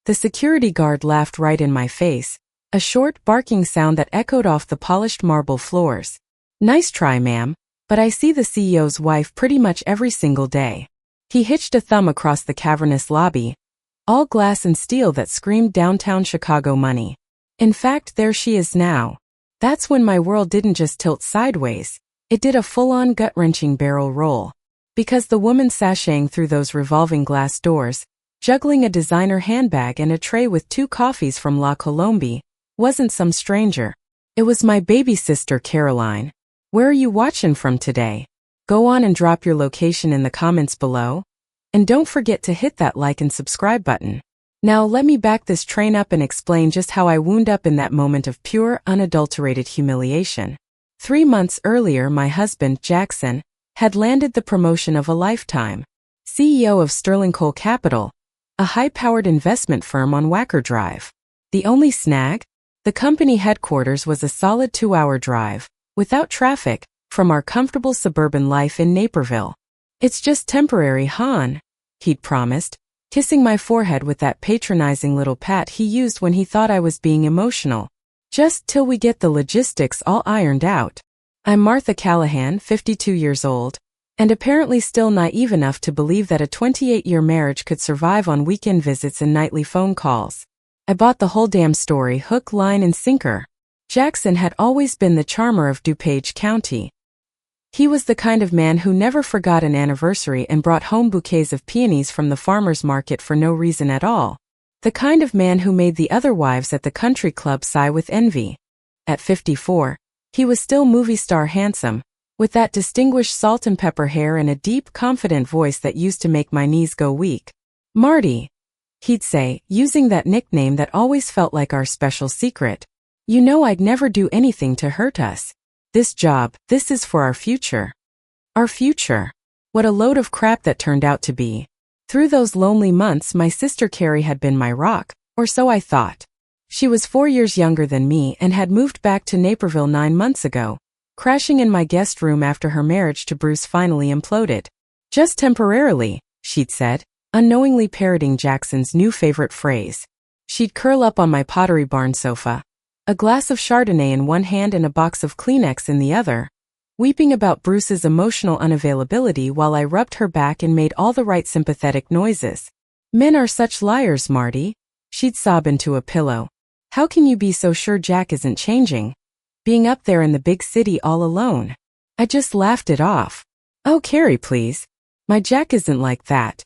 The security guard laughed right in my face, a short, barking sound that echoed off the polished marble floors. Nice try, ma'am, but I see the CEO's wife pretty much every single day. He hitched a thumb across the cavernous lobby, all glass and steel that screamed downtown Chicago money. In fact, there she is now. That's when my world didn't just tilt sideways, it did a full-on gut-wrenching barrel roll. Because the woman sashaying through those revolving glass doors, juggling a designer handbag and a tray with 2 coffees from La Colombe, wasn't some stranger. It was my baby sister Caroline. Where are you watching from today? Go on and drop your location in the comments below. And don't forget to hit that like and subscribe button. Now let me back this train up and explain just how I wound up in that moment of pure, unadulterated humiliation. 3 months earlier, my husband, Jackson, had landed the promotion of a lifetime. CEO of Sterling Coal Capital, a high-powered investment firm on Wacker Drive. The only snag? The company headquarters was a solid 2-hour drive, without traffic, from our comfortable suburban life in Naperville. It's just temporary, hon, he'd promised, kissing my forehead with that patronizing little pat he used when he thought I was being emotional. Just till we get the logistics all ironed out. I'm Martha Callahan, 52 years old, and apparently still naive enough to believe that a 28-year marriage could survive on weekend visits and nightly phone calls. I bought the whole damn story hook, line, and sinker. Jackson had always been the charmer of DuPage County. He was the kind of man who never forgot an anniversary and brought home bouquets of peonies from the farmer's market for no reason at all. The kind of man who made the other wives at the country club sigh with envy. At 54, he was still movie star handsome, with that distinguished salt and pepper hair and a deep, confident voice that used to make my knees go weak. Marty, he'd say, using that nickname that always felt like our special secret. You know I'd never do anything to hurt us. This job, this is for our future. Our future. What a load of crap that turned out to be. Through those lonely months, my sister Carrie had been my rock, or so I thought. She was 4 years younger than me and had moved back to Naperville 9 months ago, crashing in my guest room after her marriage to Bruce finally imploded. Just temporarily, she'd said, unknowingly parroting Jackson's new favorite phrase. She'd curl up on my Pottery Barn sofa, a glass of Chardonnay in one hand and a box of Kleenex in the other, weeping about Bruce's emotional unavailability while I rubbed her back and made all the right sympathetic noises. Men are such liars, Marty, she'd sob into a pillow. How can you be so sure Jack isn't changing? Being up there in the big city all alone. I just laughed it off. Oh, Carrie, please. My Jack isn't like that.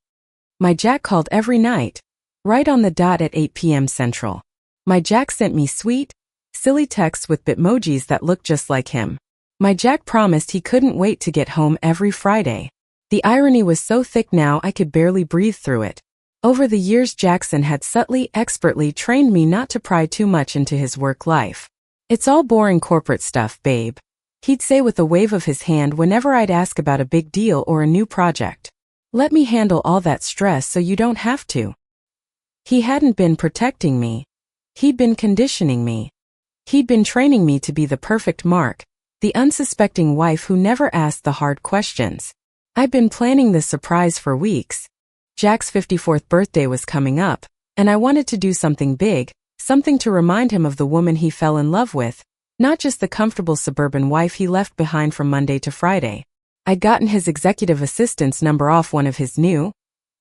My Jack called every night, right on the dot at 8 p.m. Central. My Jack sent me sweet, silly texts with bitmojis that looked just like him. My Jack promised he couldn't wait to get home every Friday. The irony was so thick now I could barely breathe through it. Over the years, Jackson had subtly, expertly trained me not to pry too much into his work life. It's all boring corporate stuff, babe, he'd say with a wave of his hand whenever I'd ask about a big deal or a new project. Let me handle all that stress so you don't have to. He hadn't been protecting me. He'd been conditioning me. He'd been training me to be the perfect mark, the unsuspecting wife who never asked the hard questions. I'd been planning this surprise for weeks. Jack's 54th birthday was coming up, and I wanted to do something big, something to remind him of the woman he fell in love with, not just the comfortable suburban wife he left behind from Monday to Friday. I'd gotten his executive assistant's number off one of his new,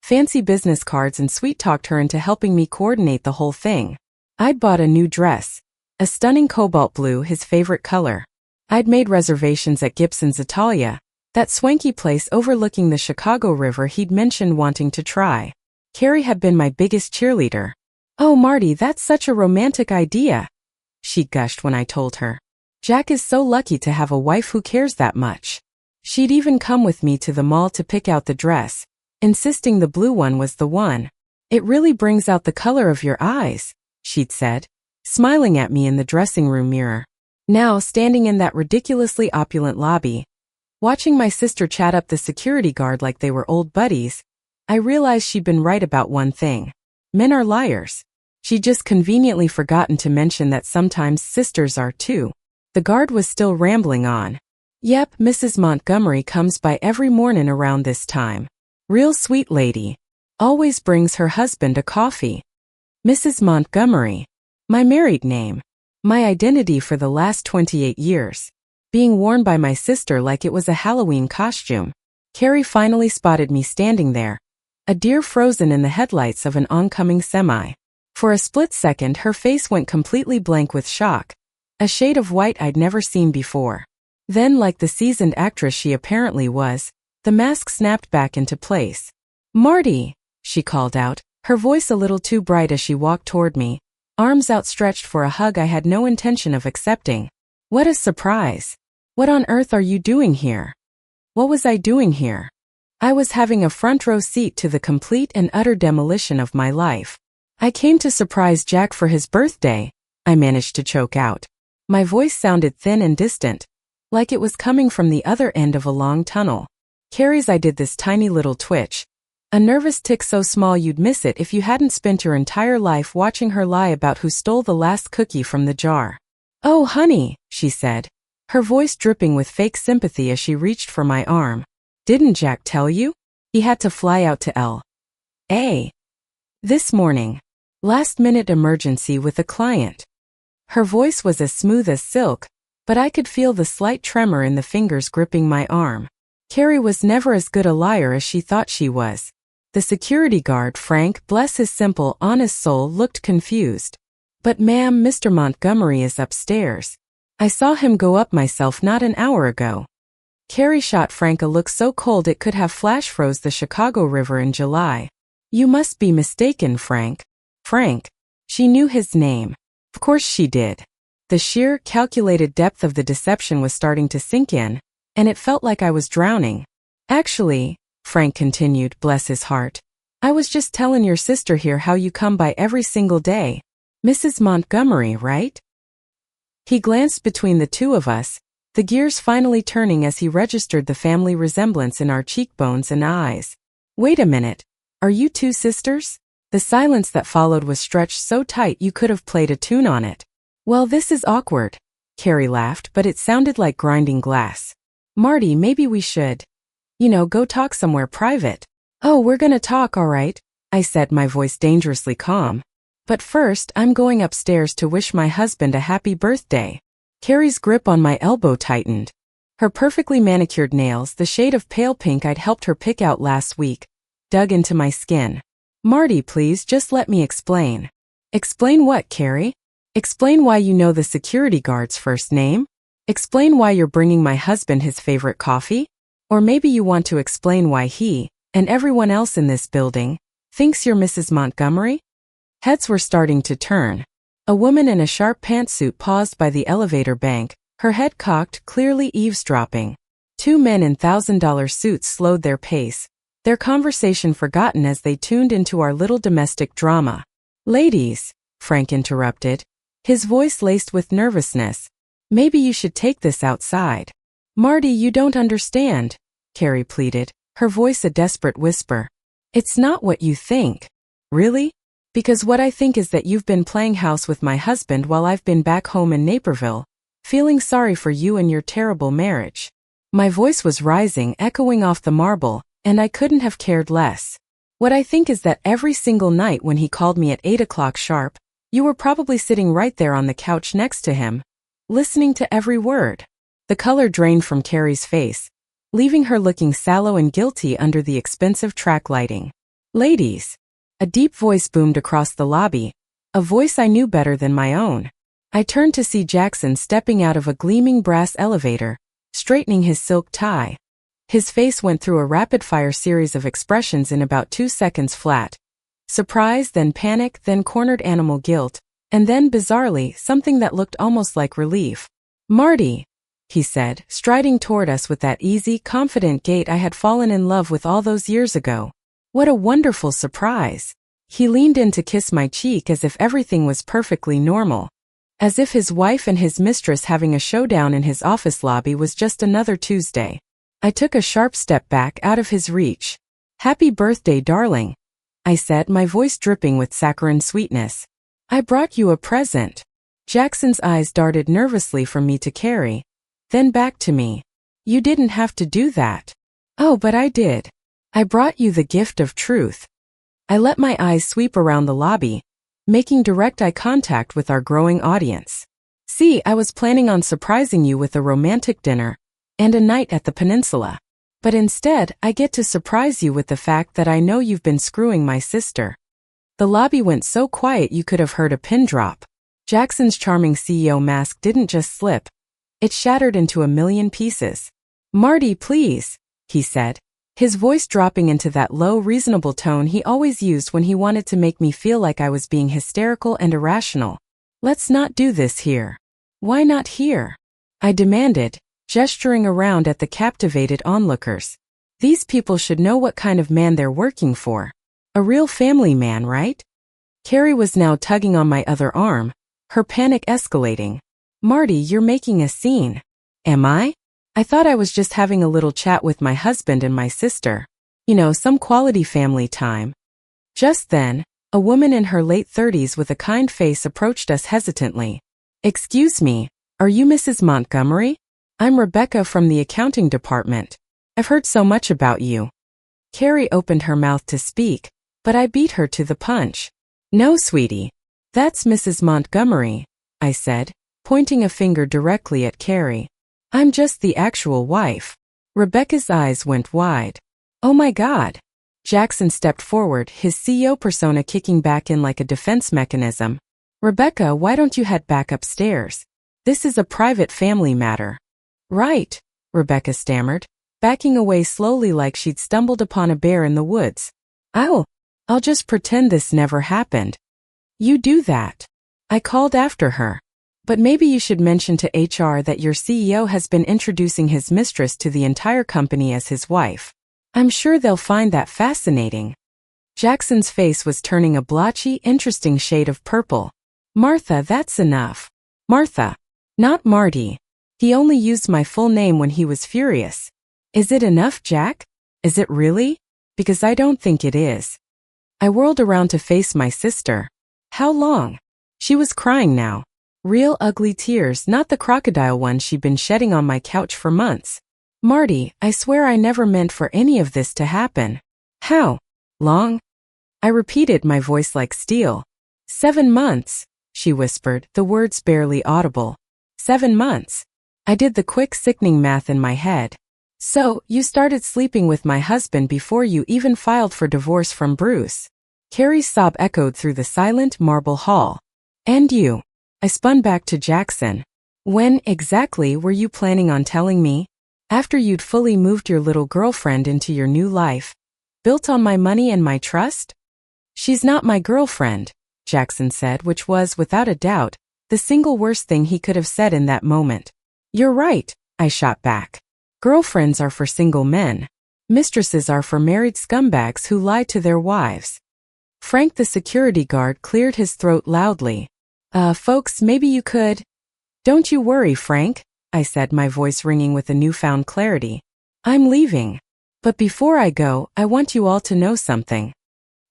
fancy business cards and sweet-talked her into helping me coordinate the whole thing. I'd bought a new dress, a stunning cobalt blue, his favorite color. I'd made reservations at Gibson's Italia, that swanky place overlooking the Chicago River he'd mentioned wanting to try. Carrie had been my biggest cheerleader. Oh, Marty, that's such a romantic idea, she gushed when I told her. Jack is so lucky to have a wife who cares that much. She'd even come with me to the mall to pick out the dress, insisting the blue one was the one. It really brings out the color of your eyes, she'd said, smiling at me in the dressing room mirror. Now, standing in that ridiculously opulent lobby, watching my sister chat up the security guard like they were old buddies, I realized she'd been right about one thing. Men are liars. She'd just conveniently forgotten to mention that sometimes sisters are too. The guard was still rambling on. Yep, Mrs. Montgomery comes by every morning around this time. Real sweet lady. Always brings her husband a coffee. Mrs. Montgomery. My married name. My identity for the last 28 years. Being worn by my sister like it was a Halloween costume. Carrie finally spotted me standing there, a deer frozen in the headlights of an oncoming semi. For a split second her face went completely blank with shock, a shade of white I'd never seen before. Then, like the seasoned actress she apparently was, the mask snapped back into place. "Marty!" she called out, her voice a little too bright as she walked toward me, arms outstretched for a hug I had no intention of accepting. What a surprise! What on earth are you doing here? What was I doing here? I was having a front row seat to the complete and utter demolition of my life. I came to surprise Jack for his birthday, I managed to choke out. My voice sounded thin and distant, like it was coming from the other end of a long tunnel. Carrie's I did this tiny little twitch. A nervous tick so small you'd miss it if you hadn't spent your entire life watching her lie about who stole the last cookie from the jar. "Oh, honey," she said, her voice dripping with fake sympathy as she reached for my arm. "Didn't Jack tell you? He had to fly out to L.A. this morning. Last-minute emergency with a client." Her voice was as smooth as silk, but I could feel the slight tremor in the fingers gripping my arm. Carrie was never as good a liar as she thought she was. The security guard, Frank, bless his simple, honest soul, looked confused. "But ma'am, Mr. Montgomery is upstairs. I saw him go up myself not an hour ago." Carrie shot Frank a look so cold it could have flash froze the Chicago River in July. "You must be mistaken, Frank." Frank. She knew his name. Of course she did. The sheer, calculated depth of the deception was starting to sink in, and it felt like I was drowning. "Actually," Frank continued, bless his heart, "I was just tellin' your sister here how you come by every single day. Mrs. Montgomery, right?" He glanced between the two of us, the gears finally turning as he registered the family resemblance in our cheekbones and eyes. "Wait a minute. Are you two sisters?" The silence that followed was stretched so tight you could have played a tune on it. "Well, this is awkward," Carrie laughed, but it sounded like grinding glass. "Marty, maybe we should, go talk somewhere private." "Oh, we're gonna talk, all right," I said, my voice dangerously calm. "But first, I'm going upstairs to wish my husband a happy birthday." Carrie's grip on my elbow tightened. Her perfectly manicured nails, the shade of pale pink I'd helped her pick out last week, dug into my skin. "Marty, please, just let me explain." "Explain what, Carrie? Explain why you know the security guard's first name? Explain why you're bringing my husband his favorite coffee? Or maybe you want to explain why he, and everyone else in this building, thinks you're Mrs. Montgomery?" Heads were starting to turn. A woman in a sharp pantsuit paused by the elevator bank, her head cocked, clearly eavesdropping. Two men in $1,000 suits slowed their pace, their conversation forgotten as they tuned into our little domestic drama. "Ladies," Frank interrupted, his voice laced with nervousness, "maybe you should take this outside." "Marty, you don't understand," Carrie pleaded, her voice a desperate whisper. "It's not what you think." "Really? Because what I think is that you've been playing house with my husband while I've been back home in Naperville, feeling sorry for you and your terrible marriage." My voice was rising, echoing off the marble, and I couldn't have cared less. "What I think is that every single night when he called me at 8 o'clock sharp, you were probably sitting right there on the couch next to him, listening to every word." The color drained from Carrie's face, leaving her looking sallow and guilty under the expensive track lighting. "Ladies." A deep voice boomed across the lobby, a voice I knew better than my own. I turned to see Jackson stepping out of a gleaming brass elevator, straightening his silk tie. His face went through a rapid-fire series of expressions in about 2 seconds flat. Surprise, then panic, then cornered animal guilt, and then, bizarrely, something that looked almost like relief. "Marty," he said, striding toward us with that easy, confident gait I had fallen in love with all those years ago. "What a wonderful surprise." He leaned in to kiss my cheek as if everything was perfectly normal. As if his wife and his mistress having a showdown in his office lobby was just another Tuesday. I took a sharp step back out of his reach. "Happy birthday, darling," I said, my voice dripping with saccharine sweetness. "I brought you a present." Jackson's eyes darted nervously from me to Carrie, then back to me. "You didn't have to do that." "Oh, but I did. I brought you the gift of truth." I let my eyes sweep around the lobby, making direct eye contact with our growing audience. See, I was planning on surprising you with a romantic dinner and a night at the peninsula. But instead, I get to surprise you with the fact that I know you've been screwing my sister. The lobby went so quiet you could have heard a pin drop. Jackson's charming CEO mask didn't just slip. It shattered into a million pieces. "Marty, please," he said, his voice dropping into that low, reasonable tone he always used when he wanted to make me feel like I was being hysterical and irrational. "Let's not do this here." "Why not here?" I demanded, gesturing around at the captivated onlookers. "These people should know what kind of man they're working for. A real family man, right?" Carrie was now tugging on my other arm, her panic escalating. "Marty, you're making a scene." "Am I? I thought I was just having a little chat with my husband and my sister. You know, some quality family time." Just then, a woman in her late 30s with a kind face approached us hesitantly. "Excuse me, are you Mrs. Montgomery? I'm Rebecca from the accounting department. I've heard so much about you." Carrie opened her mouth to speak, but I beat her to the punch. "No, sweetie. That's Mrs. Montgomery," I said, pointing a finger directly at Carrie. "I'm just the actual wife." Rebecca's eyes went wide. "Oh my God." Jackson stepped forward, his CEO persona kicking back in like a defense mechanism. "Rebecca, why don't you head back upstairs? This is a private family matter." "Right," Rebecca stammered, backing away slowly like she'd stumbled upon a bear in the woods. I'll just pretend this never happened." "You do that," I called after her. "But maybe you should mention to HR that your CEO has been introducing his mistress to the entire company as his wife. I'm sure they'll find that fascinating." Jackson's face was turning a blotchy, interesting shade of purple. "Martha, that's enough." "Martha, not Marty." He only used my full name when he was furious. "Is it enough, Jack? Is it really? Because I don't think it is." I whirled around to face my sister. "How long?" She was crying now. Real ugly tears, not the crocodile ones she'd been shedding on my couch for months. "Marty, I swear I never meant for any of this to happen." "How long?" I repeated, my voice like steel. 7 months, she whispered, the words barely audible. 7 months. I did the quick, sickening math in my head. "So, you started sleeping with my husband before you even filed for divorce from Bruce." Carrie's sob echoed through the silent marble hall. "And you?" I spun back to Jackson. "When exactly were you planning on telling me? After you'd fully moved your little girlfriend into your new life, built on my money and my trust?" "She's not my girlfriend," Jackson said, which was, without a doubt, the single worst thing he could have said in that moment. "You're right," I shot back. "Girlfriends are for single men. Mistresses are for married scumbags who lie to their wives." Frank, the security guard, cleared his throat loudly. Folks, maybe you could—" "Don't you worry, Frank," I said, my voice ringing with a newfound clarity. "I'm leaving. But before I go, I want you all to know something."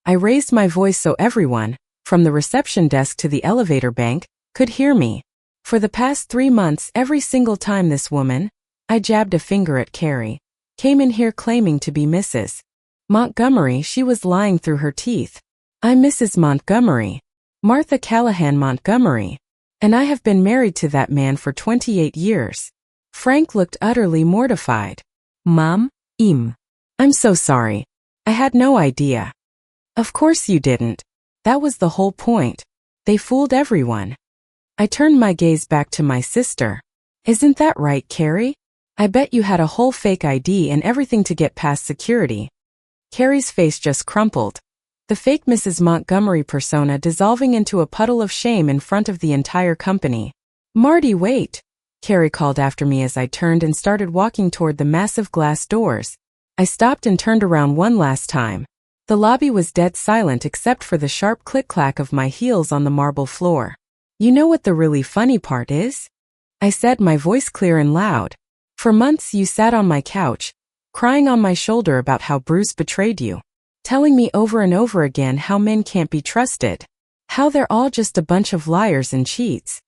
I raised my voice so everyone, from the reception desk to the elevator bank, could hear me. For the past 3 months, every single time this woman, I jabbed a finger at Carrie, came in here claiming to be Mrs. Montgomery, she was lying through her teeth. "I'm Mrs. Montgomery. Martha Callahan Montgomery. And I have been married to that man for 28 years. Frank looked utterly mortified. "Mom, I'm so sorry. I had no idea." "Of course you didn't. That was the whole point. They fooled everyone." I turned my gaze back to my sister. "Isn't that right, Carrie? I bet you had a whole fake ID and everything to get past security." Carrie's face just crumpled. The fake Mrs. Montgomery persona dissolving into a puddle of shame in front of the entire company. "Marty, wait," Carrie called after me as I turned and started walking toward the massive glass doors. I stopped and turned around one last time. The lobby was dead silent except for the sharp click-clack of my heels on the marble floor. "You know what the really funny part is?" I said, my voice clear and loud. "For months you sat on my couch, crying on my shoulder about how Bruce betrayed you. Telling me over and over again how men can't be trusted. How they're all just a bunch of liars and cheats."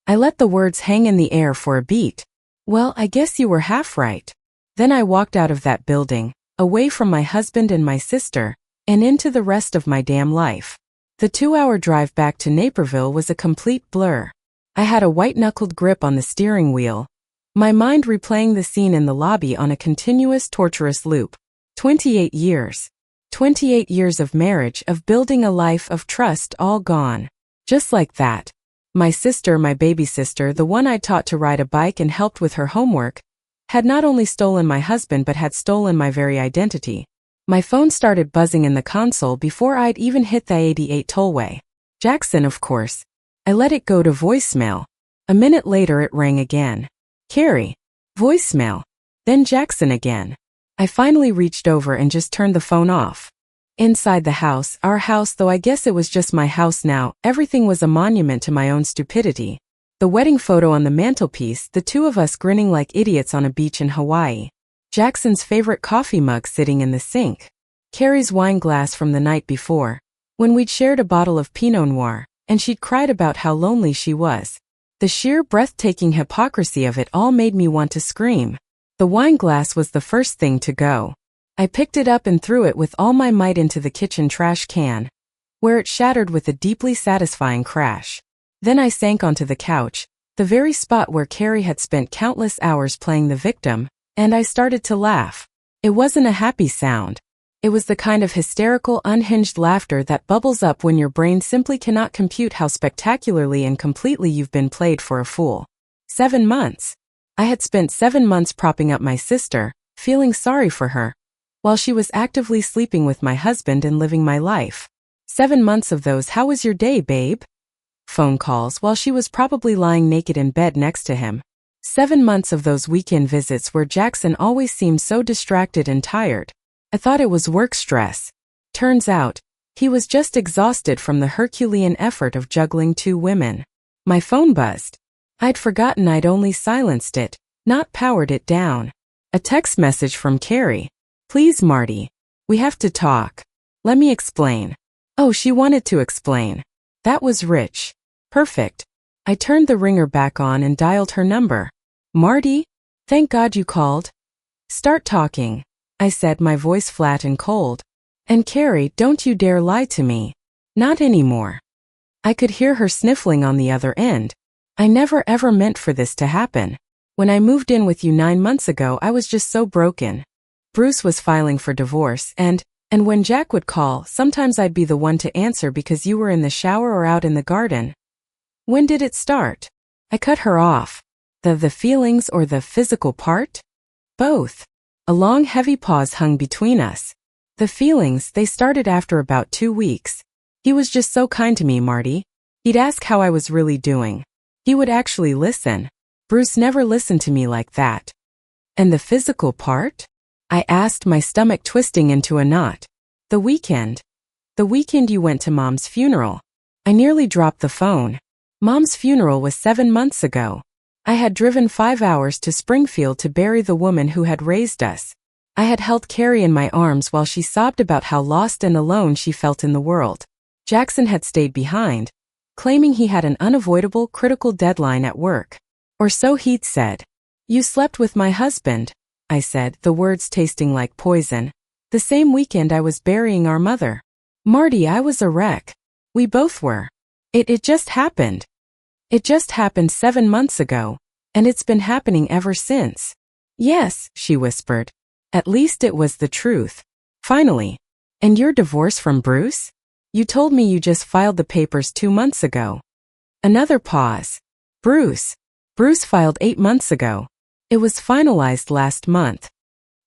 I let the words hang in the air for a beat. "Well, I guess you were half right." Then I walked out of that building, away from my husband and my sister, and into the rest of my damn life. The 2-hour drive back to Naperville was a complete blur. I had a white-knuckled grip on the steering wheel, my mind replaying the scene in the lobby on a continuous torturous loop. 28 years. 28 years of marriage, of building a life of trust, all gone. Just like that. My sister, my baby sister, the one I'd taught to ride a bike and helped with her homework, had not only stolen my husband but had stolen my very identity. My phone started buzzing in the console before I'd even hit the 88 tollway. Jackson, of course. I let it go to voicemail. A minute later it rang again. Carrie. Voicemail. Then Jackson again. I finally reached over and just turned the phone off. Inside the house, our house, though I guess it was just my house now, everything was a monument to my own stupidity. The wedding photo on the mantelpiece, the two of us grinning like idiots on a beach in Hawaii. Jackson's favorite coffee mug sitting in the sink. Carrie's wine glass from the night before, when we'd shared a bottle of Pinot Noir, and she'd cried about how lonely she was. The sheer breathtaking hypocrisy of it all made me want to scream. The wine glass was the first thing to go. I picked it up and threw it with all my might into the kitchen trash can, where it shattered with a deeply satisfying crash. Then I sank onto the couch, the very spot where Carrie had spent countless hours playing the victim, and I started to laugh. It wasn't a happy sound. It was the kind of hysterical, unhinged laughter that bubbles up when your brain simply cannot compute how spectacularly and completely you've been played for a fool. 7 months. I had spent 7 months propping up my sister, feeling sorry for her, while she was actively sleeping with my husband and living my life. 7 months of those "how was your day, babe?" phone calls while she was probably lying naked in bed next to him. 7 months of those weekend visits where Jackson always seemed so distracted and tired. I thought it was work stress. Turns out, he was just exhausted from the Herculean effort of juggling 2 women. My phone buzzed. I'd forgotten I'd only silenced it, not powered it down. A text message from Carrie. "Please, Marty. We have to talk. Let me explain." Oh, she wanted to explain. That was rich. Perfect. I turned the ringer back on and dialed her number. "Marty? Thank God you called." "Start talking," I said, my voice flat and cold. "And Carrie, don't you dare lie to me. Not anymore." I could hear her sniffling on the other end. "I never ever meant for this to happen. When I moved in with you 9 months ago, I was just so broken. Bruce was filing for divorce, and when Jack would call, sometimes I'd be the one to answer because you were in the shower or out in the garden." "When did it start?" I cut her off. The feelings or the physical part? Both. A long, heavy pause hung between us. The feelings, they started after about 2 weeks. He was just so kind to me, Marty. He'd ask how I was really doing. He would actually listen. Bruce never listened to me like that. "And the physical part?" I asked, my stomach twisting into a knot. "The weekend. The weekend you went to Mom's funeral." I nearly dropped the phone. Mom's funeral was 7 months ago. I had driven 5 hours to Springfield to bury the woman who had raised us. I had held Carrie in my arms while she sobbed about how lost and alone she felt in the world. Jackson had stayed behind, claiming he had an unavoidable, critical deadline at work. Or so he'd said. "You slept with my husband," I said, the words tasting like poison. "The same weekend I was burying our mother." "Marty, I was a wreck. We both were. It just happened. It just happened 7 months ago, and it's been happening ever since." "Yes," she whispered. At least it was the truth. Finally. "And you're divorced from Bruce? You told me you just filed the papers 2 months ago." Another pause. Bruce filed 8 months ago. It was finalized last month."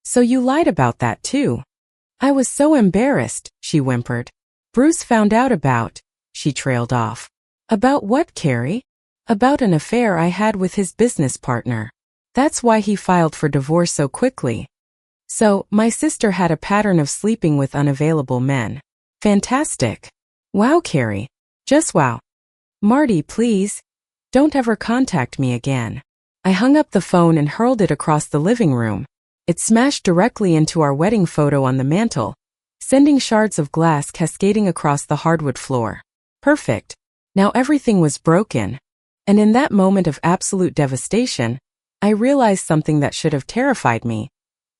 "So you lied about that too." "I was so embarrassed," she whimpered. "Bruce found out about," she trailed off. "About what, Carrie?" "About an affair I had with his business partner. That's why he filed for divorce so quickly." So, my sister had a pattern of sleeping with unavailable men. Fantastic. Wow, Carrie. Just wow. "Marty, please. Don't ever contact me again." I hung up the phone and hurled it across the living room. It smashed directly into our wedding photo on the mantel, sending shards of glass cascading across the hardwood floor. Perfect. Now everything was broken. And in that moment of absolute devastation, I realized something that should have terrified me,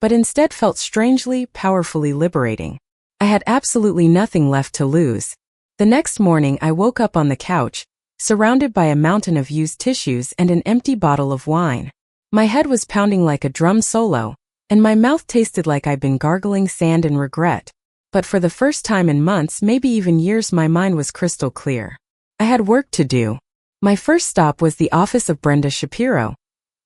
but instead felt strangely, powerfully liberating. I had absolutely nothing left to lose. The next morning I woke up on the couch, surrounded by a mountain of used tissues and an empty bottle of wine. My head was pounding like a drum solo, and my mouth tasted like I'd been gargling sand and regret. But for the first time in months, maybe even years, my mind was crystal clear. I had work to do. My first stop was the office of Brenda Shapiro,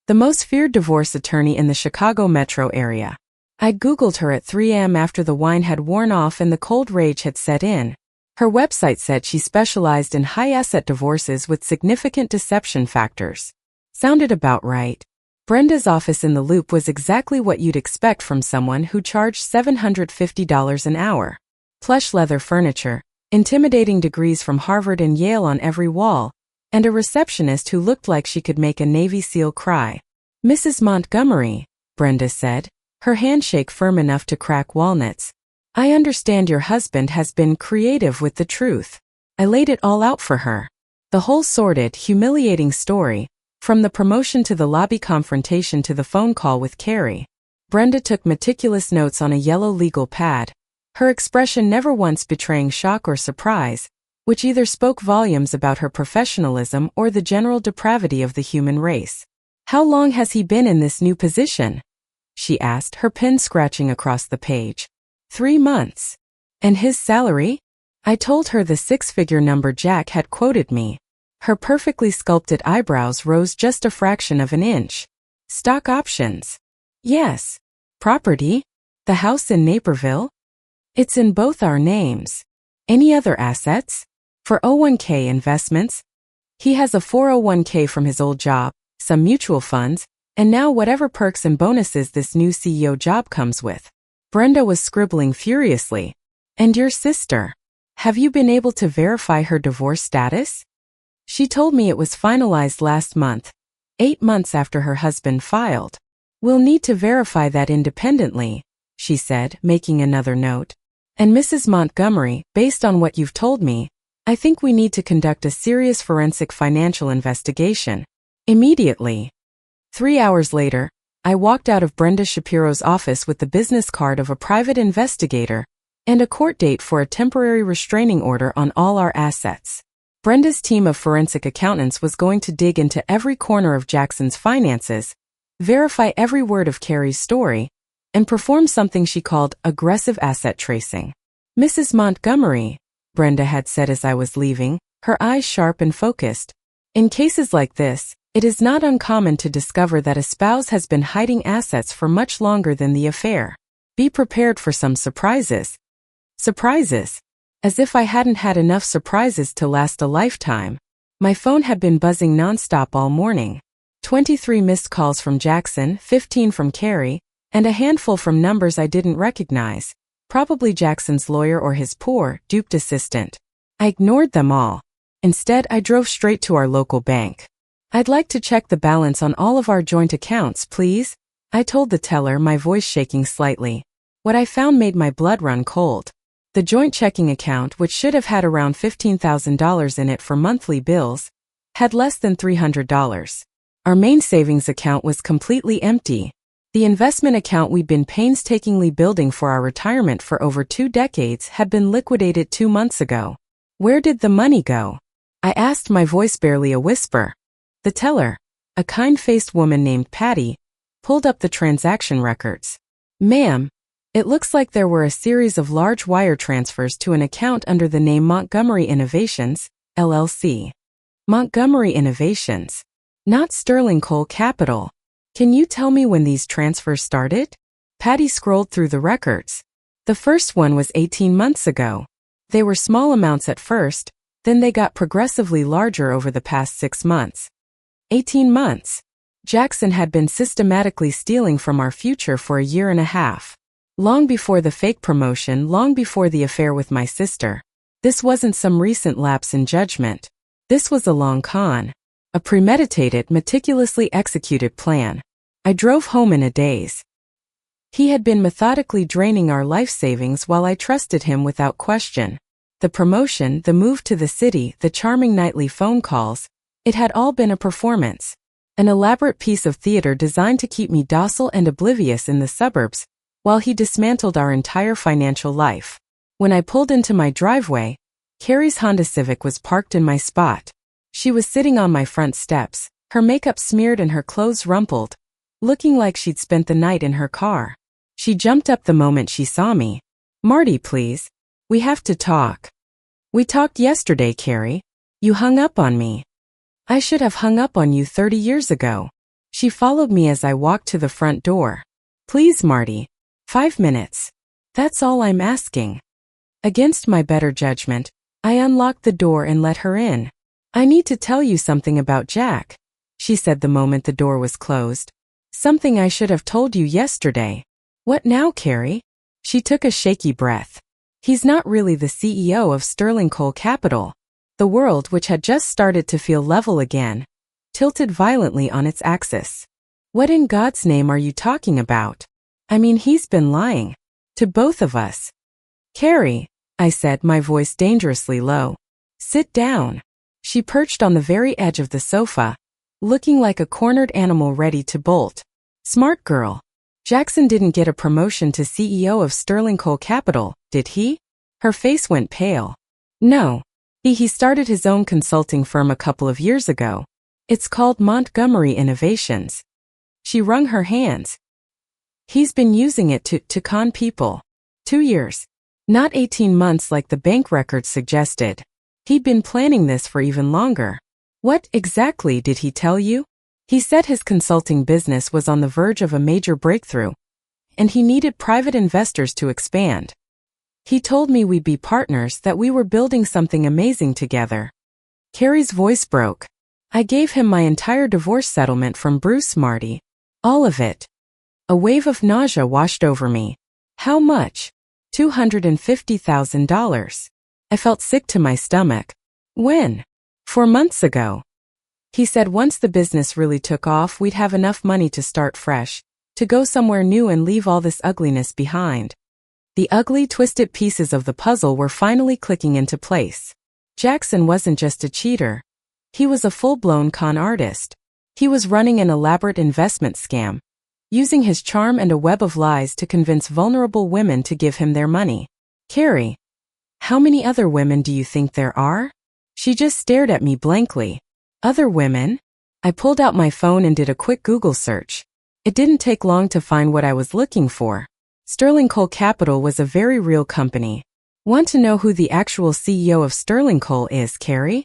the most feared divorce attorney in the Chicago metro area. I Googled her at 3 a.m. after the wine had worn off and the cold rage had set in. Her website said she specialized in high-asset divorces with significant deception factors. Sounded about right. Brenda's office in the Loop was exactly what you'd expect from someone who charged $750 an hour. Plush leather furniture, intimidating degrees from Harvard and Yale on every wall, and a receptionist who looked like she could make a Navy SEAL cry. "Mrs. Montgomery," Brenda said, her handshake firm enough to crack walnuts. "I understand your husband has been creative with the truth." I laid it all out for her. The whole sordid, humiliating story, from the promotion to the lobby confrontation to the phone call with Carrie. Brenda took meticulous notes on a yellow legal pad, her expression never once betraying shock or surprise, which either spoke volumes about her professionalism or the general depravity of the human race. "How long has he been in this new position?" she asked, her pen scratching across the page. 3 months. "And his salary?" I told her the 6-figure number Jack had quoted me. Her perfectly sculpted eyebrows rose just a fraction of an inch. "Stock options?" "Yes." "Property? The house in Naperville?" "It's in both our names." "Any other assets?" "For 401k investments?" "He has a 401k from his old job, some mutual funds, and now whatever perks and bonuses this new CEO job comes with." Brenda was scribbling furiously. "And your sister? Have you been able to verify her divorce status?" She told me it was finalized last month, 8 months after her husband filed. "We'll need to verify that independently," she said, making another note. "And Mrs. Montgomery, based on what you've told me, I think we need to conduct a serious forensic financial investigation. Immediately." 3 hours later, I walked out of Brenda Shapiro's office with the business card of a private investigator and a court date for a temporary restraining order on all our assets. Brenda's team of forensic accountants was going to dig into every corner of Jackson's finances, verify every word of Carrie's story, and perform something she called aggressive asset tracing. "Mrs. Montgomery," Brenda had said as I was leaving, her eyes sharp and focused. "In cases like this, it is not uncommon to discover that a spouse has been hiding assets for much longer than the affair. Be prepared for some surprises." Surprises? As if I hadn't had enough surprises to last a lifetime. My phone had been buzzing nonstop all morning. 23 missed calls from Jackson, 15 from Carrie, and a handful from numbers I didn't recognize. Probably Jackson's lawyer or his poor, duped assistant. I ignored them all. Instead, I drove straight to our local bank. "I'd like to check the balance on all of our joint accounts, please," I told the teller, my voice shaking slightly. What I found made my blood run cold. The joint checking account, which should have had around $15,000 in it for monthly bills, had less than $300. Our main savings account was completely empty. The investment account we'd been painstakingly building for our retirement for over 2 decades had been liquidated 2 months ago. Where did the money go? I asked, my voice barely a whisper. The teller, a kind-faced woman named Patty, pulled up the transaction records. "Ma'am, it looks like there were a series of large wire transfers to an account under the name Montgomery Innovations, LLC. Montgomery Innovations, not Sterling Cole Capital. Can you tell me when these transfers started?" Patty scrolled through the records. "The first one was 18 months ago. They were small amounts at first, then they got progressively larger over the past 6 months. 18 months. Jackson had been systematically stealing from our future for a year and a half. Long before the fake promotion, long before the affair with my sister. This wasn't some recent lapse in judgment. This was a long con. A premeditated, meticulously executed plan. I drove home in a daze. He had been methodically draining our life savings while I trusted him without question. The promotion, the move to the city, the charming nightly phone calls, it had all been a performance. An elaborate piece of theater designed to keep me docile and oblivious in the suburbs, while he dismantled our entire financial life. When I pulled into my driveway, Carrie's Honda Civic was parked in my spot. She was sitting on my front steps, her makeup smeared and her clothes rumpled, looking like she'd spent the night in her car. She jumped up the moment she saw me. "Marty, please. We have to talk." "We talked yesterday, Carrie. You hung up on me." "I should have hung up on you 30 years ago." She followed me as I walked to the front door. "Please, Marty. 5 minutes. That's all I'm asking." Against my better judgment, I unlocked the door and let her in. "I need to tell you something about Jack," she said the moment the door was closed. "Something I should have told you yesterday." "What now, Carrie?" She took a shaky breath. "He's not really the CEO of Sterling Coal Capital." The world, which had just started to feel level again, tilted violently on its axis. "What in God's name are you talking about? I mean, he's been lying. To both of us." "Carrie," I said, my voice dangerously low. "Sit down." She perched on the very edge of the sofa, looking like a cornered animal ready to bolt. "Smart girl. Jackson didn't get a promotion to CEO of Sterling Coal Capital, did he?" Her face went pale. "No. He started his own consulting firm a couple of years ago. It's called Montgomery Innovations." She wrung her hands. "He's been using it to con people. 2 years. Not 18 months like the bank records suggested. He'd been planning this for even longer." "What exactly did he tell you?" "He said his consulting business was on the verge of a major breakthrough, and he needed private investors to expand. He told me we'd be partners, that we were building something amazing together." Carrie's voice broke. "I gave him my entire divorce settlement from Bruce, Marty. All of it." A wave of nausea washed over me. "How much?" $250,000. I felt sick to my stomach. "When?" "4 months ago. He said once the business really took off, we'd have enough money to start fresh, to go somewhere new and leave all this ugliness behind." The ugly, twisted pieces of the puzzle were finally clicking into place. Jackson wasn't just a cheater. He was a full-blown con artist. He was running an elaborate investment scam, using his charm and a web of lies to convince vulnerable women to give him their money. "Carrie, how many other women do you think there are?" She just stared at me blankly. "Other women?" I pulled out my phone and did a quick Google search. It didn't take long to find what I was looking for. Sterling Coal Capital was a very real company. "Want to know who the actual CEO of Sterling Coal is, Carrie?"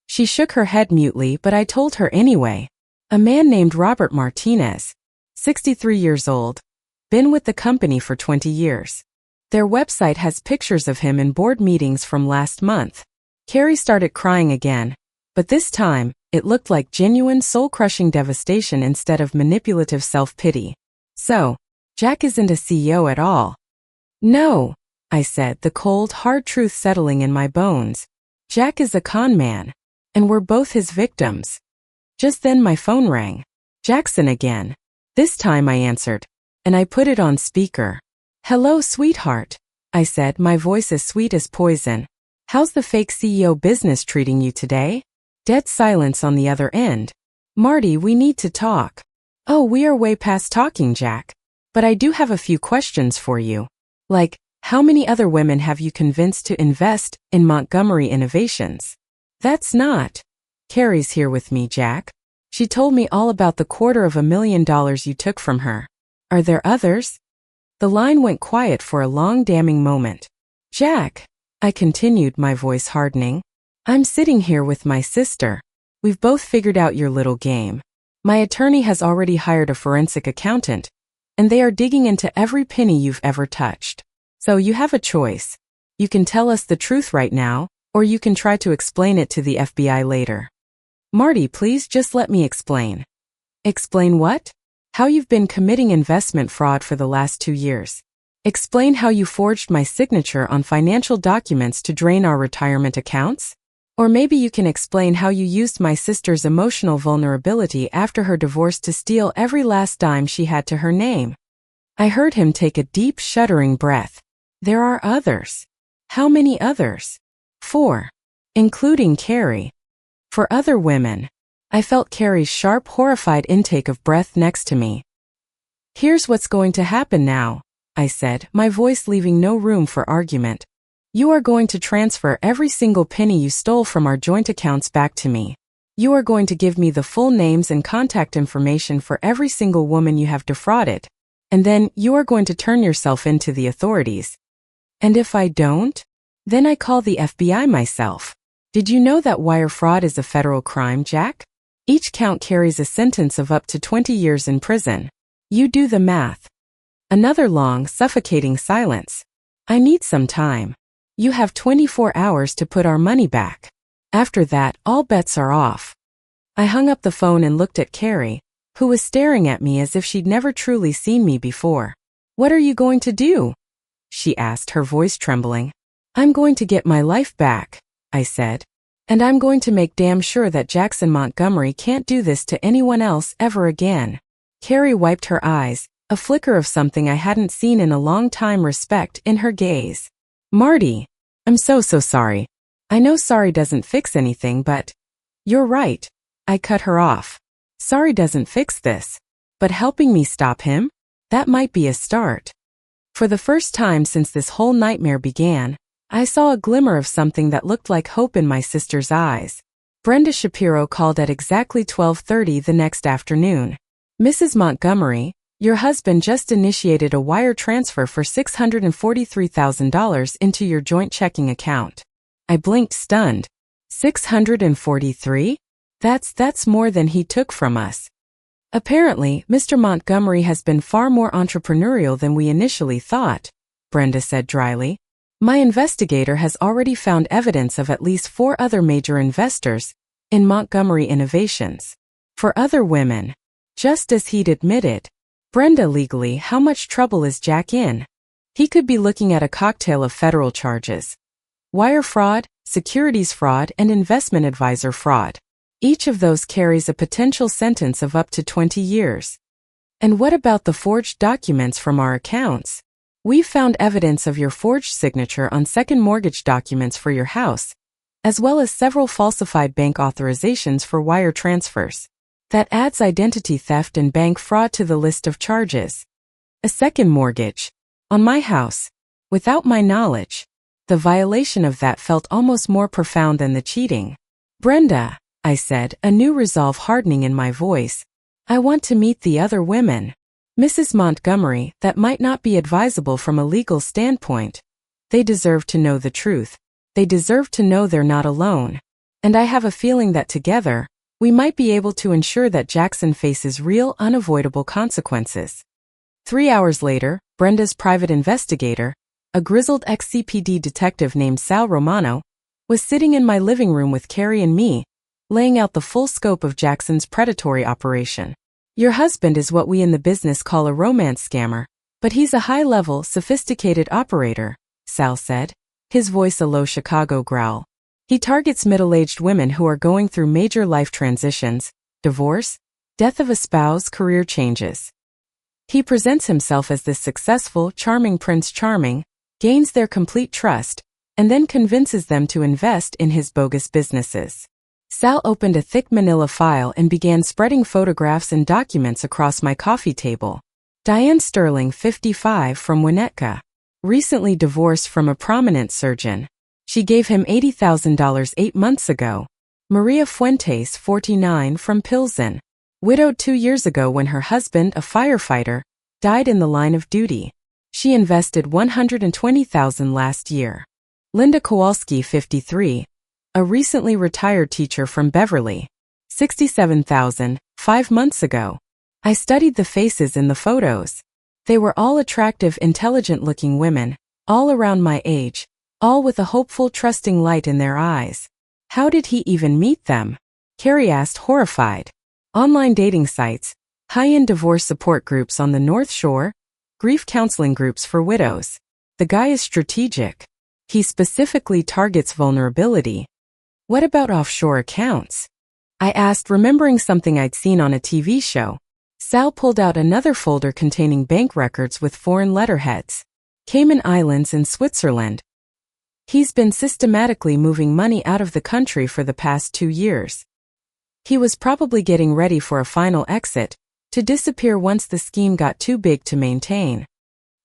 She shook her head mutely, but I told her anyway. "A man named Robert Martinez, 63 years old, been with the company for 20 years. Their website has pictures of him in board meetings from last month." Carrie started crying again, but this time, it looked like genuine soul-crushing devastation instead of manipulative self-pity. "So, Jack isn't a CEO at all." "No," I said, the cold, hard truth settling in my bones. "Jack is a con man, and we're both his victims." Just then my phone rang. Jackson again. This time I answered, and I put it on speaker. "Hello, sweetheart," I said, my voice as sweet as poison. "How's the fake CEO business treating you today?" Dead silence on the other end. "Marty, we need to talk." "Oh, we are way past talking, Jack. But I do have a few questions for you. Like, how many other women have you convinced to invest in Montgomery Innovations?" "That's not." "Carrie's here with me, Jack. She told me all about the $250,000 you took from her." "Are there others?" The line went quiet for a long damning moment. "Jack," I continued, my voice hardening, "I'm sitting here with my sister. We've both figured out your little game. My attorney has already hired a forensic accountant, and they are digging into every penny you've ever touched. So you have a choice. You can tell us the truth right now, or you can try to explain it to the FBI later." "Marty, please just let me explain." "Explain what?" "How you've been committing investment fraud for the last 2 years. Explain how you forged my signature on financial documents to drain our retirement accounts? Or maybe you can explain how you used my sister's emotional vulnerability after her divorce to steal every last dime she had to her name." I heard him take a deep, shuddering breath. "There are others." "How many others?" "4. Including Carrie." "For other women." I felt Carrie's sharp, horrified intake of breath next to me. "Here's what's going to happen now," I said, my voice leaving no room for argument. You are going to transfer every single penny you stole from our joint accounts back to me. You are going to give me the full names and contact information for every single woman you have defrauded. And then you are going to turn yourself into the authorities. And if I don't? Then I call the FBI myself. Did you know that wire fraud is a federal crime, Jack? Each count carries a sentence of up to 20 years in prison. You do the math. Another long, suffocating silence. I need some time. You have 24 hours to put our money back. After that, all bets are off. I hung up the phone and looked at Carrie, who was staring at me as if she'd never truly seen me before. What are you going to do? She asked, her voice trembling. I'm going to get my life back, I said. And I'm going to make damn sure that Jackson Montgomery can't do this to anyone else ever again. Carrie wiped her eyes, a flicker of something I hadn't seen in a long time, respect in her gaze. Marty, I'm so sorry. I know sorry doesn't fix anything, but… You're right. I cut her off. Sorry doesn't fix this. But helping me stop him? That might be a start. For the first time since this whole nightmare began, I saw a glimmer of something that looked like hope in my sister's eyes. Brenda Shapiro called at exactly 12:30 the next afternoon. Mrs. Montgomery, your husband just initiated a wire transfer for $643,000 into your joint checking account. I blinked, stunned. 643? That's more than he took from us. Apparently, Mr. Montgomery has been far more entrepreneurial than we initially thought, Brenda said dryly. My investigator has already found evidence of at least 4 other major investors in Montgomery Innovations. For other women. Just as he'd admitted. Brenda, legally, how much trouble is Jack in? He could be looking at a cocktail of federal charges. Wire fraud, securities fraud, and investment advisor fraud. Each of those carries a potential sentence of up to 20 years. And what about the forged documents from our accounts? We found evidence of your forged signature on second mortgage documents for your house, as well as several falsified bank authorizations for wire transfers. That adds identity theft and bank fraud to the list of charges. A second mortgage. On my house. Without my knowledge. The violation of that felt almost more profound than the cheating. Brenda, I said, a new resolve hardening in my voice. I want to meet the other women. Mrs. Montgomery, that might not be advisable from a legal standpoint. They deserve to know the truth. They deserve to know they're not alone. And I have a feeling that together, we might be able to ensure that Jackson faces real, unavoidable consequences. 3 hours later, Brenda's private investigator, a grizzled ex-CPD detective named Sal Romano, was sitting in my living room with Carrie and me, laying out the full scope of Jackson's predatory operation. Your husband is what we in the business call a romance scammer, but he's a high-level, sophisticated operator, Sal said, his voice a low Chicago growl. He targets middle-aged women who are going through major life transitions, divorce, death of a spouse, career changes. He presents himself as this successful, charming Prince Charming, gains their complete trust, and then convinces them to invest in his bogus businesses. Sal opened a thick manila file and began spreading photographs and documents across my coffee table. Diane Sterling, 55, from Winnetka. Recently divorced from a prominent surgeon. She gave him $80,000 8 months ago. Maria Fuentes, 49, from Pilsen. Widowed 2 years ago when her husband, a firefighter, died in the line of duty. She invested $120,000 last year. Linda Kowalski, 53, a recently retired teacher from Beverly. $67,000, 5 months ago. I studied the faces in the photos. They were all attractive, intelligent-looking women, all around my age, all with a hopeful, trusting light in their eyes. How did he even meet them? Carrie asked, horrified. Online dating sites, high-end divorce support groups on the North Shore, grief counseling groups for widows. The guy is strategic. He specifically targets vulnerability. What about offshore accounts? I asked, remembering something I'd seen on a TV show. Sal pulled out another folder containing bank records with foreign letterheads. Cayman Islands and Switzerland. He's been systematically moving money out of the country for the past 2 years. He was probably getting ready for a final exit, to disappear once the scheme got too big to maintain.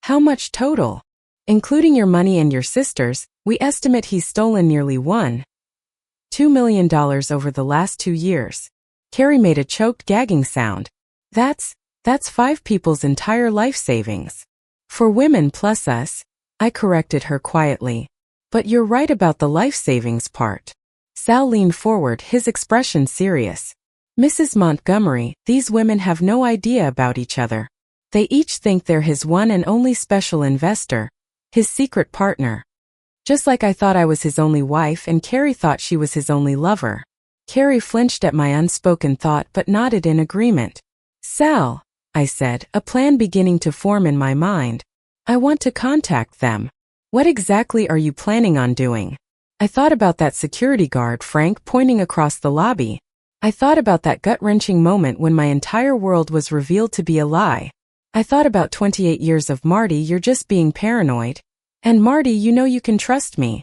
How much total? Including your money and your sister's, We estimate he's stolen nearly $1.2 million over the last 2 years. Carrie made a choked gagging sound. That's 5 people's entire life savings. For women plus us, I corrected her quietly. But you're right about the life savings part. Sal leaned forward, his expression serious. Mrs. Montgomery, these women have no idea about each other. They each think they're his one and only special investor, his secret partner. Just like I thought I was his only wife and Carrie thought she was his only lover. Carrie flinched at my unspoken thought but nodded in agreement. Sal, I said, a plan beginning to form in my mind. I want to contact them. What exactly are you planning on doing? I thought about that security guard, Frank, pointing across the lobby. I thought about that gut-wrenching moment when my entire world was revealed to be a lie. I thought about 28 years of Marty, you're just being paranoid. And Marty, you know you can trust me.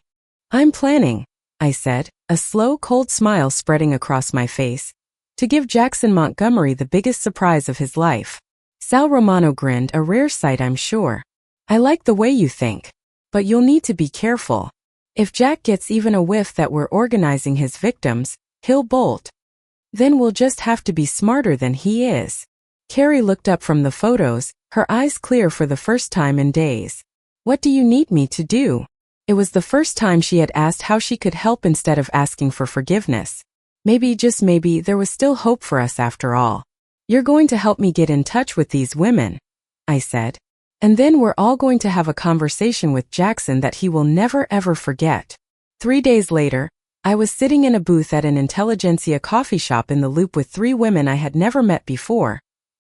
I'm planning, I said, a slow, cold smile spreading across my face, to give Jackson Montgomery the biggest surprise of his life. Sal Romano grinned, a rare sight I'm sure. I like the way you think. But you'll need to be careful. If Jack gets even a whiff that we're organizing his victims, he'll bolt. Then we'll just have to be smarter than he is. Carrie looked up from the photos, her eyes clear for the first time in days. What do you need me to do? It was the first time she had asked how she could help instead of asking for forgiveness. Maybe, just maybe, there was still hope for us after all. You're going to help me get in touch with these women, I said. And then we're all going to have a conversation with Jackson that he will never ever forget. 3 days later, I was sitting in a booth at an intelligentsia coffee shop in the Loop with 3 women I had never met before,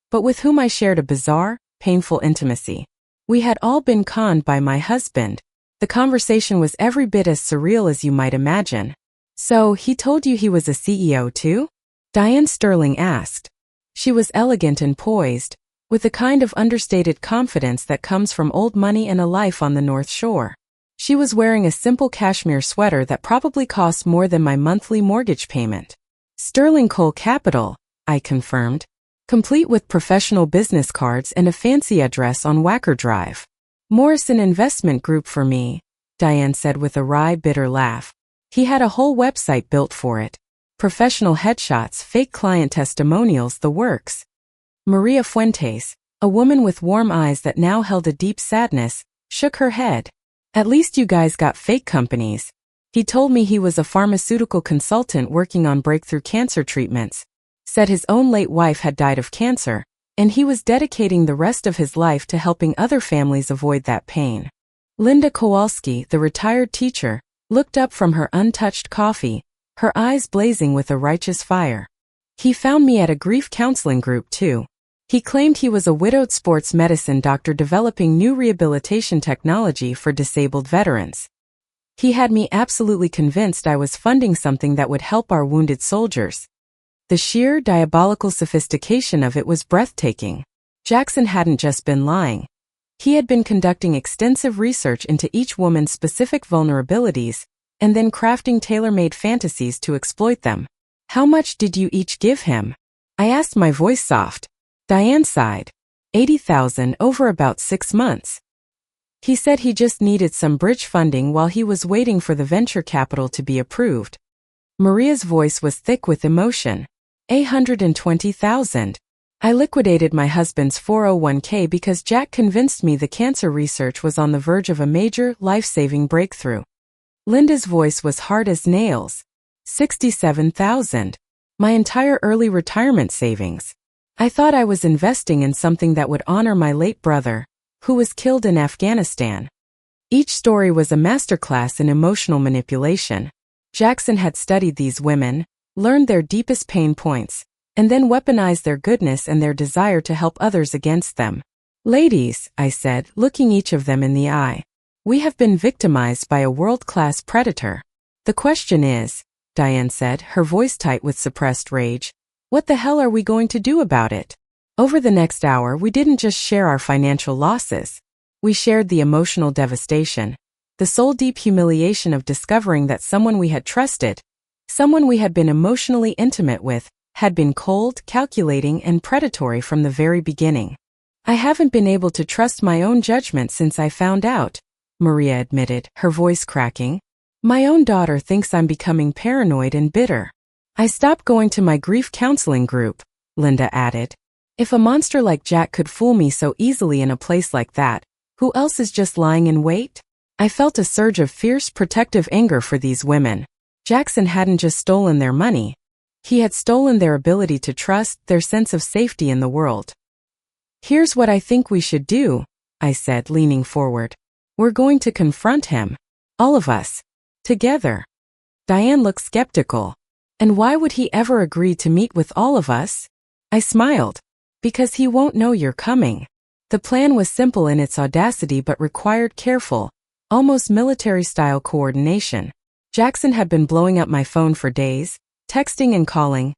but with whom I shared a bizarre, painful intimacy. We had all been conned by my husband. The conversation was every bit as surreal as you might imagine. So, he told you he was a CEO too? Diane Sterling asked. She was elegant and poised, with the kind of understated confidence that comes from old money and a life on the North Shore. She was wearing a simple cashmere sweater that probably cost more than my monthly mortgage payment. Sterling Cole Capital, I confirmed, complete with professional business cards and a fancy address on Wacker Drive. Morrison Investment Group for me, Diane said with a wry, bitter laugh. He had a whole website built for it. Professional headshots, fake client testimonials, the works. Maria Fuentes, a woman with warm eyes that now held a deep sadness, shook her head. At least you guys got fake companies. He told me he was a pharmaceutical consultant working on breakthrough cancer treatments. Said his own late wife had died of cancer, and he was dedicating the rest of his life to helping other families avoid that pain. Linda Kowalski, the retired teacher, looked up from her untouched coffee, her eyes blazing with a righteous fire. He found me at a grief counseling group too. He claimed he was a widowed sports medicine doctor developing new rehabilitation technology for disabled veterans. He had me absolutely convinced I was funding something that would help our wounded soldiers. The sheer diabolical sophistication of it was breathtaking. Jackson hadn't just been lying. He had been conducting extensive research into each woman's specific vulnerabilities, and then crafting tailor-made fantasies to exploit them. How much did you each give him? I asked, my voice soft. Diane sighed. $80,000 over about 6 months. He said he just needed some bridge funding while he was waiting for the venture capital to be approved. Maria's voice was thick with emotion. $820,000. I liquidated my husband's 401k because Jack convinced me the cancer research was on the verge of a major, life-saving breakthrough. Linda's voice was hard as nails. $67,000. My entire early retirement savings. I thought I was investing in something that would honor my late brother, who was killed in Afghanistan. Each story was a masterclass in emotional manipulation. Jackson had studied these women, learned their deepest pain points, and then weaponized their goodness and their desire to help others against them. Ladies, I said, looking each of them in the eye, we have been victimized by a world-class predator. The question is, Diane said, her voice tight with suppressed rage, what the hell are we going to do about it? Over the next hour, we didn't just share our financial losses. We shared the emotional devastation, the soul-deep humiliation of discovering that someone we had trusted, someone we had been emotionally intimate with, had been cold, calculating, and predatory from the very beginning. I haven't been able to trust my own judgment since I found out, Maria admitted, her voice cracking. My own daughter thinks I'm becoming paranoid and bitter. I stopped going to my grief counseling group, Linda added. If a monster like Jack could fool me so easily in a place like that, who else is just lying in wait? I felt a surge of fierce protective anger for these women. Jackson hadn't just stolen their money. He had stolen their ability to trust, their sense of safety in the world. Here's what I think we should do, I said, leaning forward. We're going to confront him. All of us. Together. Diane looked skeptical. And why would he ever agree to meet with all of us? I smiled. Because he won't know you're coming. The plan was simple in its audacity but required careful, almost military-style coordination. Jackson had been blowing up my phone for days, texting and calling,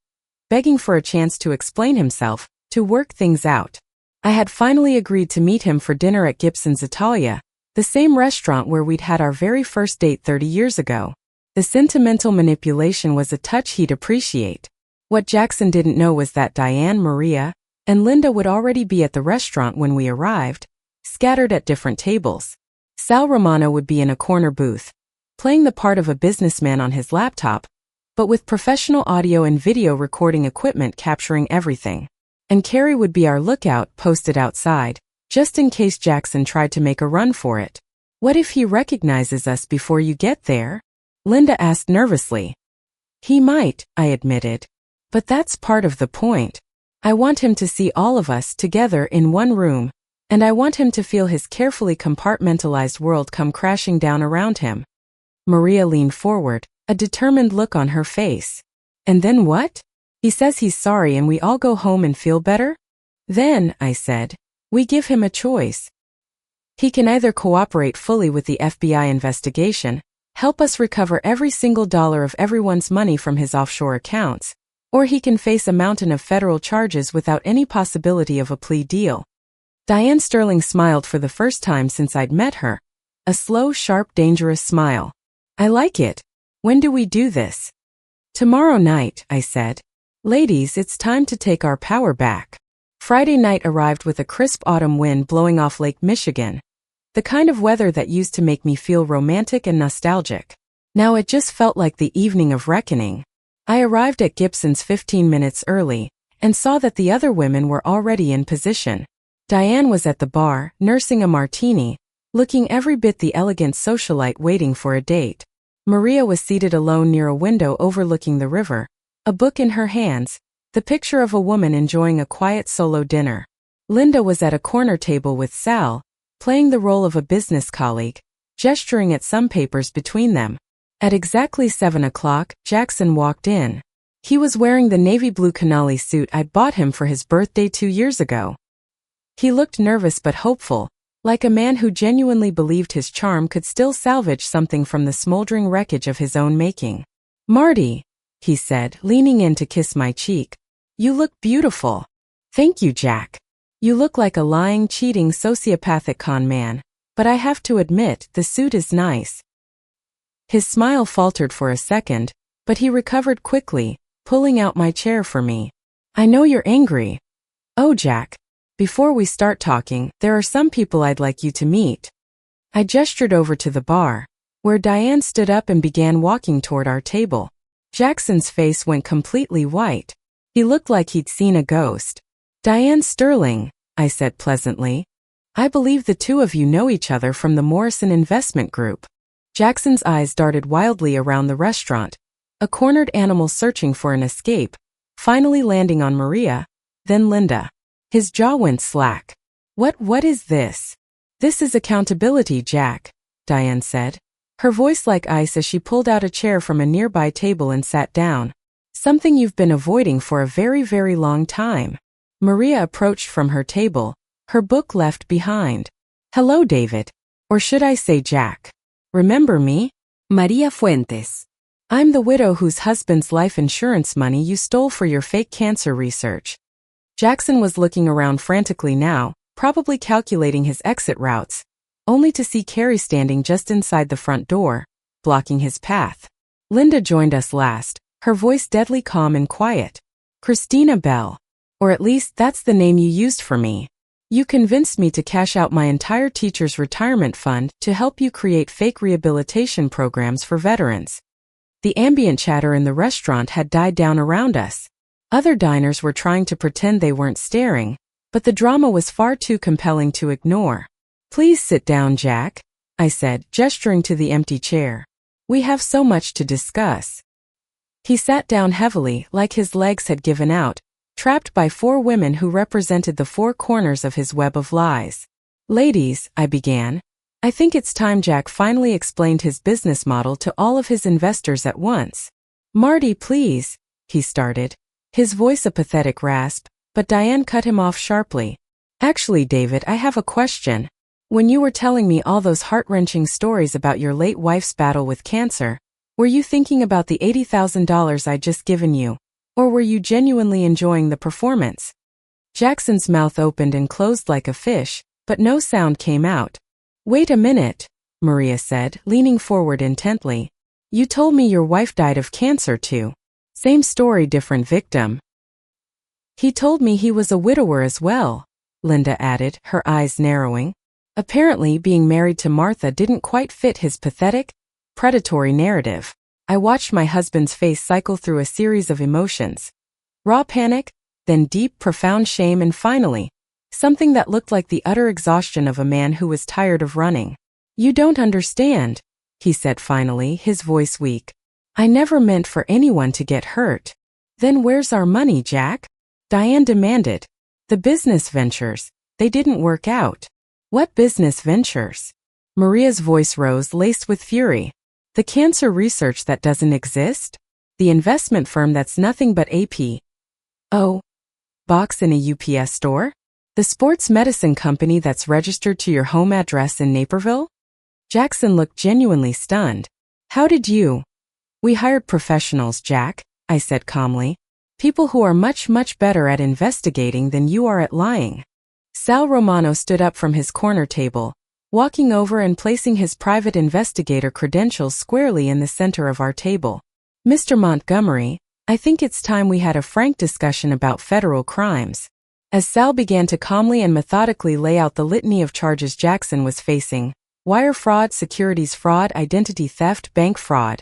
begging for a chance to explain himself, to work things out. I had finally agreed to meet him for dinner at Gibson's Italia, the same restaurant where we'd had our very first date 30 years ago. The sentimental manipulation was a touch he'd appreciate. What Jackson didn't know was that Diane, Maria, and Linda would already be at the restaurant when we arrived, scattered at different tables. Sal Romano would be in a corner booth, playing the part of a businessman on his laptop, but with professional audio and video recording equipment capturing everything. And Carrie would be our lookout, posted outside, just in case Jackson tried to make a run for it. What if he recognizes us before you get there? Linda asked nervously. He might, I admitted. But that's part of the point. I want him to see all of us together in one room, and I want him to feel his carefully compartmentalized world come crashing down around him. Maria leaned forward, a determined look on her face. And then what? He says he's sorry and we all go home and feel better? Then, I said, we give him a choice. He can either cooperate fully with the FBI investigation, help us recover every single dollar of everyone's money from his offshore accounts, or he can face a mountain of federal charges without any possibility of a plea deal. Diane Sterling smiled for the first time since I'd met her. A slow, sharp, dangerous smile. I like it. When do we do this? Tomorrow night, I said. Ladies, it's time to take our power back. Friday night arrived with a crisp autumn wind blowing off Lake Michigan. The kind of weather that used to make me feel romantic and nostalgic. Now it just felt like the evening of reckoning. I arrived at Gibson's 15 minutes early, and saw that the other women were already in position. Diane was at the bar, nursing a martini, looking every bit the elegant socialite waiting for a date. Maria was seated alone near a window overlooking the river, a book in her hands, the picture of a woman enjoying a quiet solo dinner. Linda was at a corner table with Sal, playing the role of a business colleague, gesturing at some papers between them. At exactly 7 o'clock, Jackson walked in. He was wearing the navy blue canali suit I'd bought him for his birthday 2 years ago. He looked nervous but hopeful, like a man who genuinely believed his charm could still salvage something from the smoldering wreckage of his own making. Marty, he said, leaning in to kiss my cheek. You look beautiful. Thank you, Jack. You look like a lying, cheating, sociopathic con man, but I have to admit, the suit is nice. His smile faltered for a second, but he recovered quickly, pulling out my chair for me. I know you're angry. Oh, Jack. Before we start talking, there are some people I'd like you to meet. I gestured over to the bar, where Diane stood up and began walking toward our table. Jackson's face went completely white. He looked like he'd seen a ghost. Diane Sterling, I said pleasantly. I believe the two of you know each other from the Morrison Investment Group. Jackson's eyes darted wildly around the restaurant, a cornered animal searching for an escape, finally landing on Maria, then Linda. His jaw went slack. What is this? This is accountability, Jack, Diane said, her voice like ice as she pulled out a chair from a nearby table and sat down. Something you've been avoiding for a very, very long time. Maria approached from her table, her book left behind. Hello, David. Or should I say Jack? Remember me? Maria Fuentes. I'm the widow whose husband's life insurance money you stole for your fake cancer research. Jackson was looking around frantically now, probably calculating his exit routes, only to see Carrie standing just inside the front door, blocking his path. Linda joined us last, her voice deadly calm and quiet. Christina Bell. Or at least that's the name you used for me. You convinced me to cash out my entire teacher's retirement fund to help you create fake rehabilitation programs for veterans. The ambient chatter in the restaurant had died down around us. Other diners were trying to pretend they weren't staring, but the drama was far too compelling to ignore. Please sit down, Jack, I said, gesturing to the empty chair. We have so much to discuss. He sat down heavily, like his legs had given out, trapped by 4 women who represented the 4 corners of his web of lies. Ladies, I began. I think it's time Jack finally explained his business model to all of his investors at once. Marty, please, he started, his voice a pathetic rasp, but Diane cut him off sharply. Actually, David, I have a question. When you were telling me all those heart-wrenching stories about your late wife's battle with cancer, were you thinking about the $80,000 I'd just given you? Or were you genuinely enjoying the performance? Jackson's mouth opened and closed like a fish, but no sound came out. Wait a minute, Maria said, leaning forward intently. You told me your wife died of cancer too. Same story, different victim. He told me he was a widower as well, Linda added, her eyes narrowing. Apparently, being married to Martha didn't quite fit his pathetic, predatory narrative. I watched my husband's face cycle through a series of emotions. Raw panic, then deep, profound shame, and finally, something that looked like the utter exhaustion of a man who was tired of running. You don't understand, he said finally, his voice weak. I never meant for anyone to get hurt. Then where's our money, Jack? Diane demanded. The business ventures, they didn't work out. What business ventures? Maria's voice rose, laced with fury. The cancer research that doesn't exist? The investment firm that's nothing but a P.O. box in a UPS store? The sports medicine company that's registered to your home address in Naperville? Jackson looked genuinely stunned. How did you? We hired professionals, Jack, I said calmly. People who are much, much better at investigating than you are at lying. Sal Romano stood up from his corner table, walking over and placing his private investigator credentials squarely in the center of our table. Mr. Montgomery, I think it's time we had a frank discussion about federal crimes. As Sal began to calmly and methodically lay out the litany of charges Jackson was facing, wire fraud, securities fraud, identity theft, bank fraud,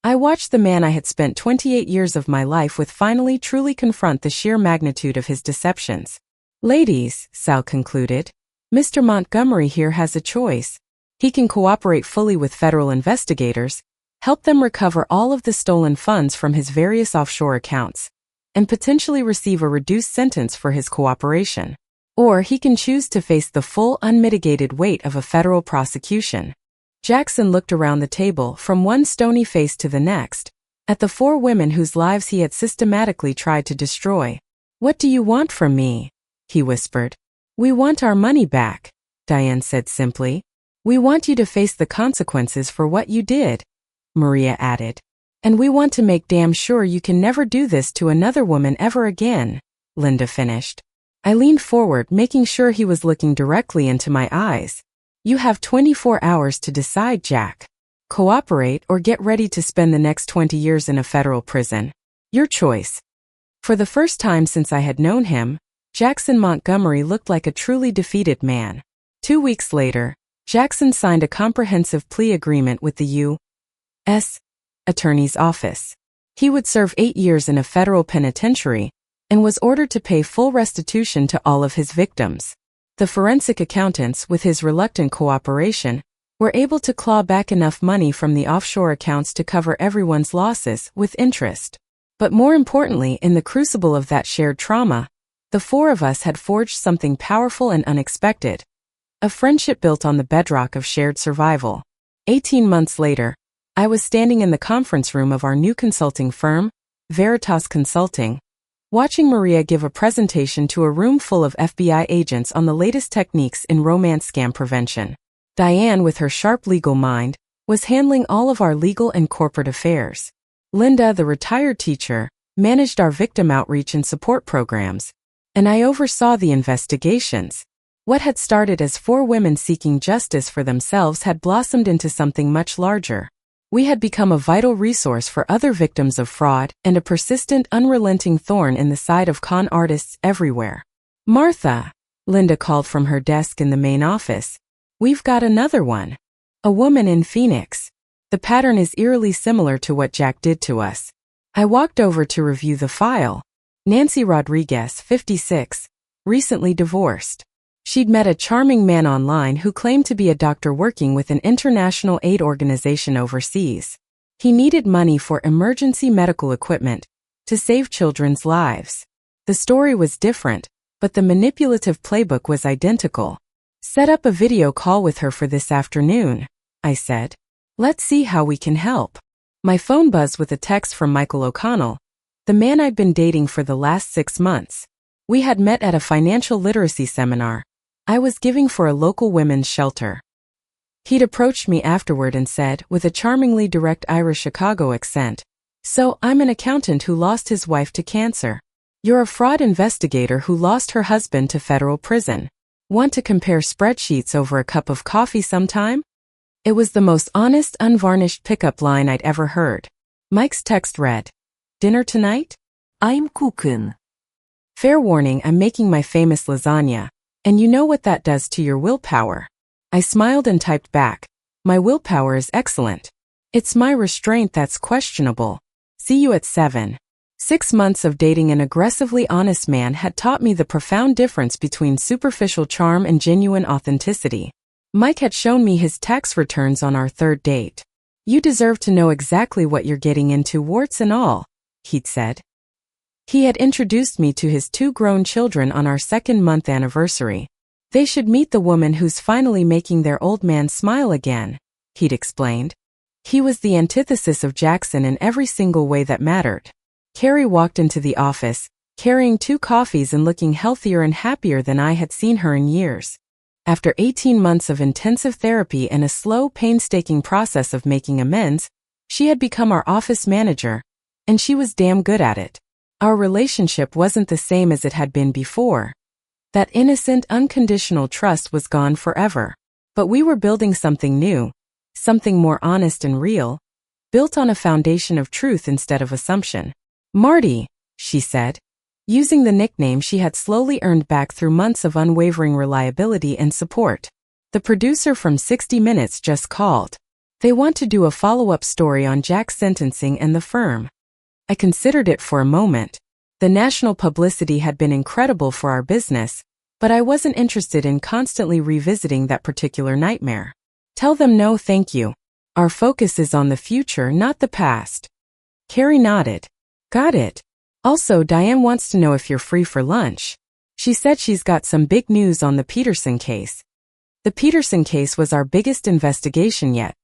I watched the man I had spent 28 years of my life with finally truly confront the sheer magnitude of his deceptions. Ladies, Sal concluded, Mr. Montgomery here has a choice. He can cooperate fully with federal investigators, help them recover all of the stolen funds from his various offshore accounts, and potentially receive a reduced sentence for his cooperation. Or he can choose to face the full unmitigated weight of a federal prosecution. Jackson looked around the table from one stony face to the next, at the 4 women whose lives he had systematically tried to destroy. What do you want from me? He whispered. We want our money back, Diane said simply. We want you to face the consequences for what you did, Maria added. And we want to make damn sure you can never do this to another woman ever again, Linda finished. I leaned forward, making sure he was looking directly into my eyes. You have 24 hours to decide, Jack. Cooperate or get ready to spend the next 20 years in a federal prison. Your choice. For the first time since I had known him, Jackson Montgomery looked like a truly defeated man. 2 weeks later, Jackson signed a comprehensive plea agreement with the U.S. Attorney's Office. He would serve 8 years in a federal penitentiary and was ordered to pay full restitution to all of his victims. The forensic accountants, with his reluctant cooperation, were able to claw back enough money from the offshore accounts to cover everyone's losses with interest. But more importantly, in the crucible of that shared trauma, the 4 of us had forged something powerful and unexpected. A friendship built on the bedrock of shared survival. 18 months later, I was standing in the conference room of our new consulting firm, Veritas Consulting, watching Maria give a presentation to a room full of FBI agents on the latest techniques in romance scam prevention. Diane, with her sharp legal mind, was handling all of our legal and corporate affairs. Linda, the retired teacher, managed our victim outreach and support programs, and I oversaw the investigations. What had started as 4 women seeking justice for themselves had blossomed into something much larger. We had become a vital resource for other victims of fraud and a persistent, unrelenting thorn in the side of con artists everywhere. Martha, Linda called from her desk in the main office. We've got another one. A woman in Phoenix. The pattern is eerily similar to what Jack did to us. I walked over to review the file. Nancy Rodriguez, 56, recently divorced. She'd met a charming man online who claimed to be a doctor working with an international aid organization overseas. He needed money for emergency medical equipment to save children's lives. The story was different, but the manipulative playbook was identical. Set up a video call with her for this afternoon, I said. Let's see how we can help. My phone buzzed with a text from Michael O'Connell, the man I'd been dating for the last 6 months. We had met at a financial literacy seminar I was giving for a local women's shelter. He'd approached me afterward and said, with a charmingly direct Irish Chicago accent, "So, I'm an accountant who lost his wife to cancer. You're a fraud investigator who lost her husband to federal prison. Want to compare spreadsheets over a cup of coffee sometime?" It was the most honest, unvarnished pickup line I'd ever heard. Mike's text read, "Dinner tonight? I'm cooking. Fair warning, I'm making my famous lasagna, and you know what that does to your willpower." I smiled and typed back, "My willpower is excellent. It's my restraint that's questionable. See you at 7. 6 months of dating an aggressively honest man had taught me the profound difference between superficial charm and genuine authenticity. Mike had shown me his tax returns on our third date. "You deserve to know exactly what you're getting into, warts and all," he'd said. He had introduced me to his 2 grown children on our 2nd-month anniversary. "They should meet the woman who's finally making their old man smile again," he'd explained. He was the antithesis of Jackson in every single way that mattered. Carrie walked into the office, carrying 2 coffees and looking healthier and happier than I had seen her in years. After 18 months of intensive therapy and a slow, painstaking process of making amends, she had become our office manager, and she was damn good at it. Our relationship wasn't the same as it had been before. That innocent, unconditional trust was gone forever. But we were building something new, something more honest and real, built on a foundation of truth instead of assumption. "Marty," she said, using the nickname she had slowly earned back through months of unwavering reliability and support. "The producer from 60 Minutes just called. They want to do a follow-up story on Jack's sentencing and the firm." I considered it for a moment. The national publicity had been incredible for our business, but I wasn't interested in constantly revisiting that particular nightmare. "Tell them no thank you. Our focus is on the future, not the past." Carrie nodded. "Got it. Also, Diane wants to know if you're free for lunch. She said she's got some big news on the Peterson case." The Peterson case was our biggest investigation yet.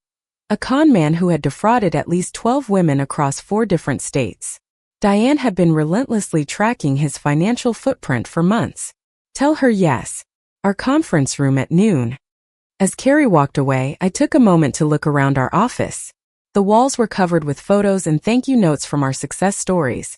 A con man who had defrauded at least 12 women across 4 different states. Diane had been relentlessly tracking his financial footprint for months. "Tell her yes. Our conference room at noon." As Carrie walked away, I took a moment to look around our office. The walls were covered with photos and thank you notes from our success stories.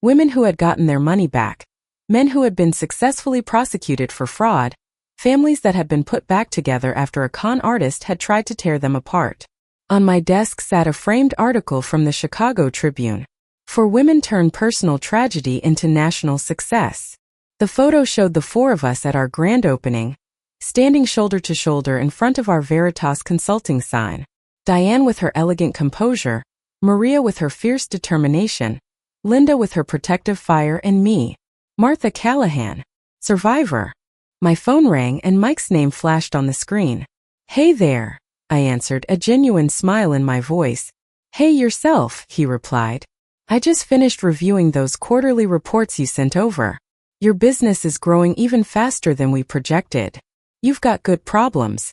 Women who had gotten their money back, men who had been successfully prosecuted for fraud, families that had been put back together after a con artist had tried to tear them apart. On my desk sat a framed article from the Chicago Tribune. "For Women Turn Personal Tragedy into National Success." The photo showed the 4 of us at our grand opening, standing shoulder to shoulder in front of our Veritas Consulting sign. Diane with her elegant composure, Maria with her fierce determination, Linda with her protective fire, and me, Martha Callahan, survivor. My phone rang and Mike's name flashed on the screen. "Hey there," I answered, a genuine smile in my voice. "Hey yourself," he replied. "I just finished reviewing those quarterly reports you sent over. Your business is growing even faster than we projected. You've got good problems.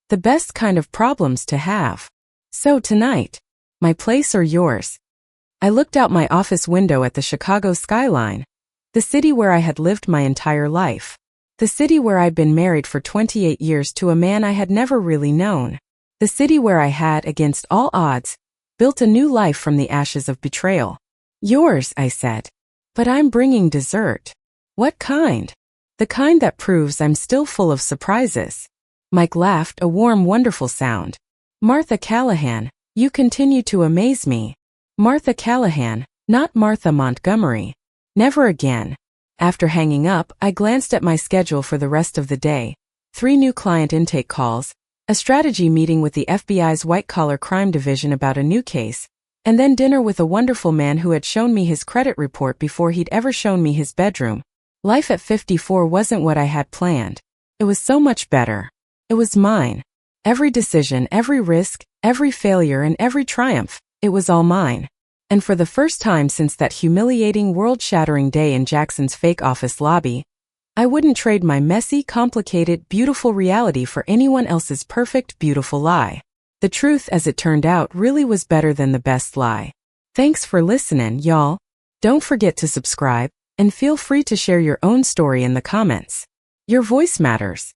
The best kind of problems to have. So tonight, my place or yours?" I looked out my office window at the Chicago skyline, the city where I had lived my entire life, the city where I'd been married for 28 years to a man I had never really known, the city where I had, against all odds, built a new life from the ashes of betrayal. "Yours," I said. "But I'm bringing dessert." "What kind?" "The kind that proves I'm still full of surprises." Mike laughed, a warm, wonderful sound. "Martha Callahan, you continue to amaze me." "Martha Callahan, not Martha Montgomery. Never again." After hanging up, I glanced at my schedule for the rest of the day. 3 new client intake calls, a strategy meeting with the FBI's white-collar crime division about a new case, and then dinner with a wonderful man who had shown me his credit report before he'd ever shown me his bedroom. Life at 54 wasn't what I had planned. It was so much better. It was mine. Every decision, every risk, every failure, and every triumph, it was all mine. And for the first time since that humiliating, world-shattering day in Jackson's fake office lobby, I wouldn't trade my messy, complicated, beautiful reality for anyone else's perfect, beautiful lie. The truth, as it turned out, really was better than the best lie. Thanks for listening, y'all. Don't forget to subscribe, and feel free to share your own story in the comments. Your voice matters.